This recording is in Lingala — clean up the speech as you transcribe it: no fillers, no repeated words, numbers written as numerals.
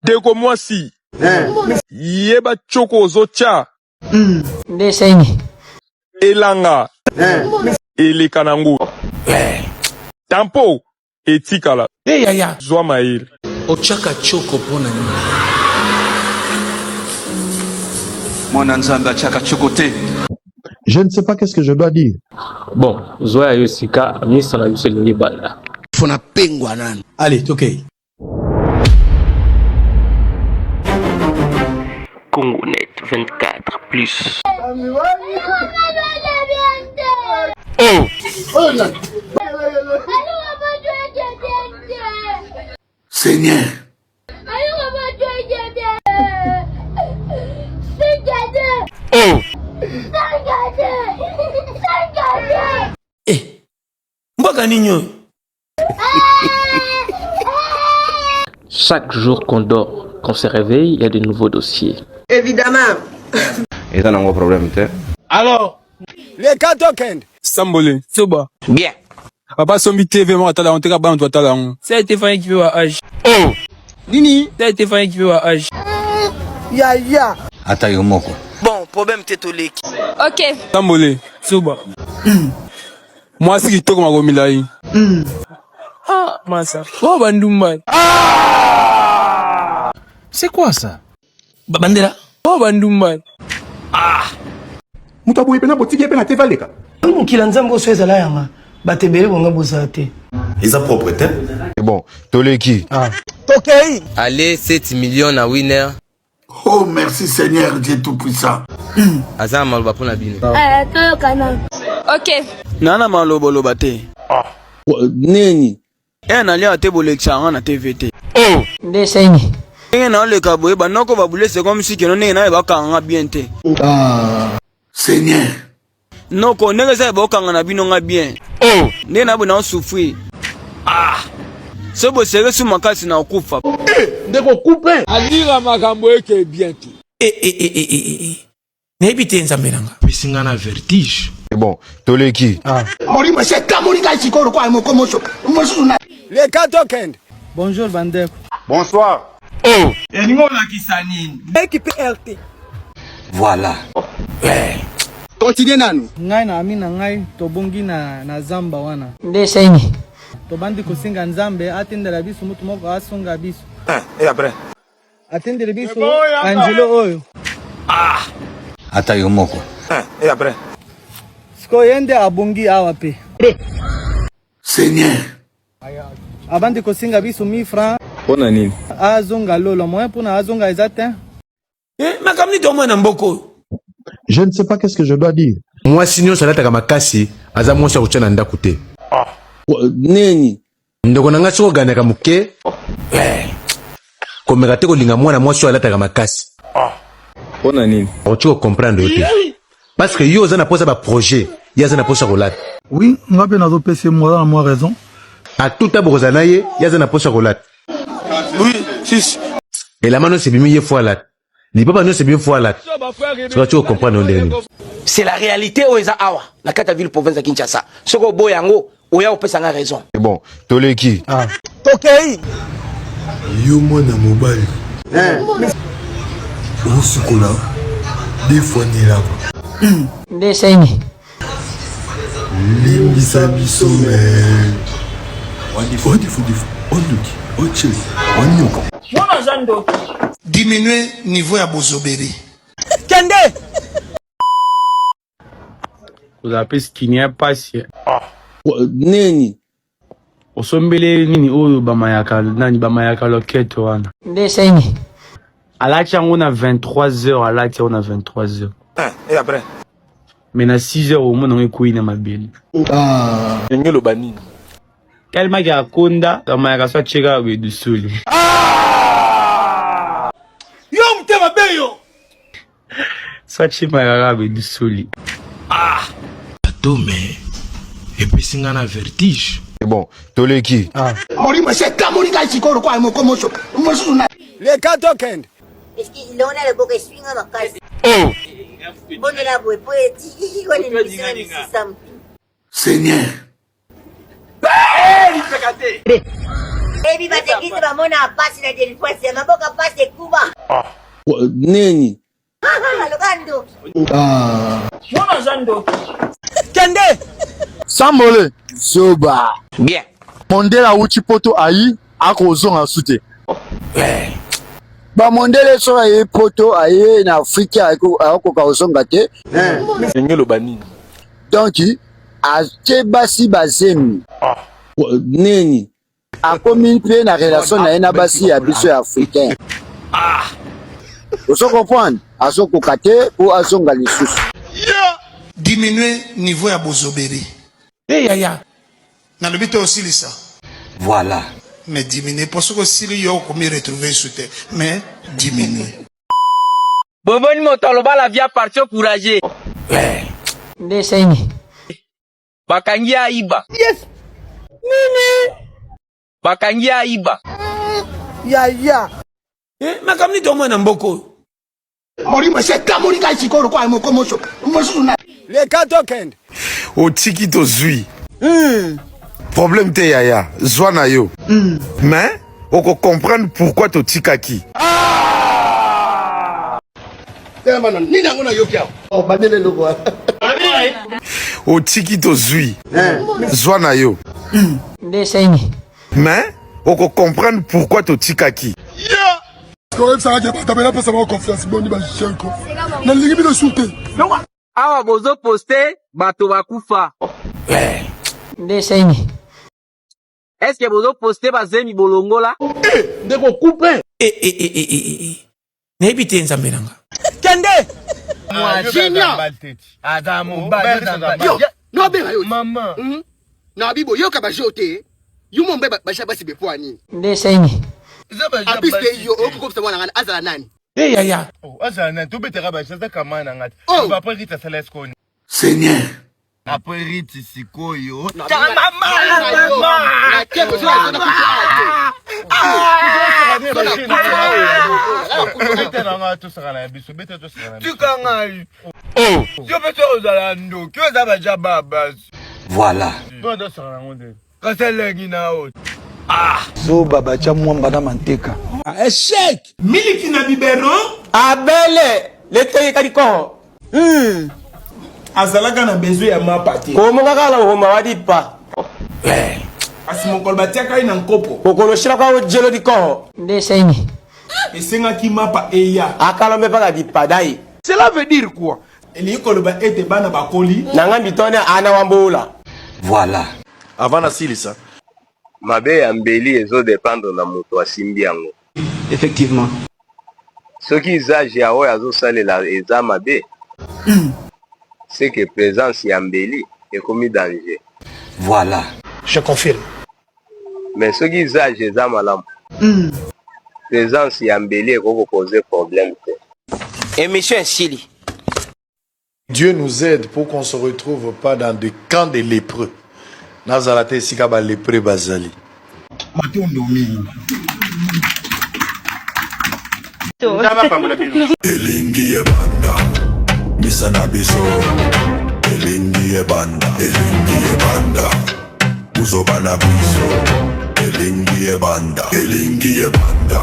Deko mwasi. Yeba choko zocha. Ndeseni. Elanga. Elekanangu. Tampo. Etikala. Yaya. Zwa mail. Ochaka choko pona ni. Mwana nzambe achaka chokote. Je ne sais pas qu'est-ce que je dois dire. Bon, Zoya Yosika, ministre de la Justice de Bala. Fona pengwa nani. Allez, ok. Congonet 24 plus. Seigneur. Eh, mbaka ninyo. Chaque jour qu'on dort, qu'on se réveille, il y a de nouveaux dossiers. Évidemment. Et ça n'a pas de problème, tu sais. Alors, Les Katokend. Sambole. Soba. Bien. Papa Sombi TV, moi, t'as la honte, t'as la honte. Ça a été fait qui veut à âge. Nini. Ça a été fait qui veut à âge. Ya. Attends, yo moko. Bon, problème t'es au lait. Ok. Sambole. Soba. Moi, c'est qui toque ma gomilaï. Ah, massa. Oh, bandumba. C'est quoi ça? Bandera. Oh, bandumba. Mutabu ipena botiki ipena tevaleka. Mokila nzambe oso ezala yanga batebele bonga bozala te. Eza propriétaire. C'est bon. Toleki. Ok. Allez, 7 millions à winner. Oh merci Seigneur Dieu tout-puissant. Aza maloba pona bino. Ok. Nana maloboloba te. Neni. Nalia te bolekisa na TVT. Ndeseni. Na le kabo ba noko ba bulese comme si que non na ba kanga bien te. Seigneur. Noko nega za ba kanga na bino nga bien. Ne na bona souffrir. Sobo sere su makasi na okufa. Ndeko coupe. Alira makambo eke bien tu. Ne bite nzambe nanga. Bisinga na vertige. C'est bon. Toleki. Mori monsieur kamori ka chikoro kwa moko moso. Moso na. Les Katokend. Bonjour Bandeko. Bonsoir. Équipe RT. Voilà. Continuez nanu. Ngai na ami na ngai tobongi na zamba wana. Ndeseni. Tobandi kosinga nzambe atendela biso mutu moko asonga biso. Et après. Atendela biso Angelo oyo. Attends, yo moko. Et après. Siko yende abongi awa pe. Seigneur. Abandi kosinga biso 1000 francs. Pona nini? Azonga lolo moyen pona azonga ezate. Makamni to mwana mboko. Je ne sais pas qu'est-ce que je dois dire. Moi sinon salataka makasi aza mwasi akuchana ndaku te. Neni. Ndeko nanga siko ganaka muke. Komeka te kolinga mwana mwasi alataka makasi. Pona nini? Ocho comprendre yote. Parce que yo za na posa ba projet, ya za na posa kolata. Oui, nga pe nazo pese moi na moi raison. A tout aboza na ye, ya za na posa kolata. Oui, si. Et la mano c'est bimi ye fois là. Ni papa no c'est bien fois là. Tu vas comprendre ndeni. C'est la réalité oeza awa. La kata ville province de Kinshasa. Soko boyango oya opesanga raison. C'est bon. Toleki. Ok. Yo mwana mobali. Osukola. Des fois ni là. Ndeseni. Limbisa biso mais. Diminuer niveau ya bozoberi. Kende. Vous appelez ce qui n'y a pas si. Neni. Osombele nini oyo bamayaka nani bamayaka loketo wana. Ndeseni. Alati on a 23h, alati on a 23h. Et après. Mais na 6h au moins on est couine ma belle. Ngelo bani. Tellement qu'il y a konda, bamayaka soit chega be du soli. Yo mtema beyo. Soit chega be du soli. Atome. Et puis singa na vertige. C'est bon. Toleki. Mori monsieur kamori ka chikoro kwa moko moso. Moso na. Les Katokend. Est-ce qu'il en a le beau que swing à ma casse? Bon, il a beau et poétique, on est Seigneur. Ebi batekisi bamona pasi na delinquence maboka pasi kuba. Neni. Lugando. Mwana zando. Kende. Sambole. Soba. Bien. Mondela uchi poto ayi akozonga sute. Ba mondele so ayi poto ayi na Afrika ako kozonga te. Ngelo bani. Donc ate basi bazemi. Neni. Akomi pe na relation na ena basi ya biso ya africain. Vous comprenez? Azo kokate ou azonga lisusu. Diminuer niveau ya bozoberi. Yaya. Na le but aussi lisa. Voilà. Mais diminuer parce que si yo komi retrouver soute mais diminuer. Boboni motolo bala via parti courageux. Nde saini. Bakangi aiba. Yes. Nini? Bakangi aiba. Ya. Makamni to mwana mboko. Mori mse tamori ka chikoro kwa mo komosho. Mosu na. Le katoken. O tiki to zui. Problème te yaya, zwana yo. Mais on peut comprendre pourquoi to tikaki. Nini ngona yokia. Oh badele loko. O tiki to zui. Zwana yo. Nde saini. Mais on peut comprendre pourquoi to tikaki. Awa bozo poster bato bakufa. Nde saini. Est-ce que bozo poster bazemi bolongola? Ndeko coupe. Ne bite nzambe nanga. Kende. Mwajina. Yo, no be yo. Mama. Na bibo yo ka bajote. Yo mombe basha basi bepwani. Nde saini. Apiste yo okukopsa mwana ngana azala nani? Yaya. Azala nani to betera basha za kamana ngati. Ba pa rita selesco. Seigneur. Après rite sikoyo. Voilà. So baba cha mwamba na manteka. Échec. Miliki na bibero. Abele. Lete kadiko. Azalaka na besoin ya mapati. Komo ngakala ngoma wadipa. Asimokolo batiaka ina nkopo. Kokolo shira kwa jelo diko. Nde saini. Esenga ki mapa eya. Akala mbe paka dipadai. Cela veut dire quoi? Elikolo ba ete bana bakoli. Nanga bitone ana wambola. Voilà. Avant na silisa. Mabe ya mbeli ezo dépendre na moto asimbi yango. Effectivement. Soki izage ya oyo azosalela eza mabe. C'est que présence ya mbeli ekomi danger. Voilà. Je confirme. Mais soki izage eza malamu. Présence ya mbeli ekoko poser problème te. Émission Chili. Dieu nous aide pour qu'on se retrouve pas dans des camps de lépreux. Nazalate sika ba lépreux bazali. Elingi ebanda misana biso elingi ebanda uzobana biso elingi ebanda elingi ebanda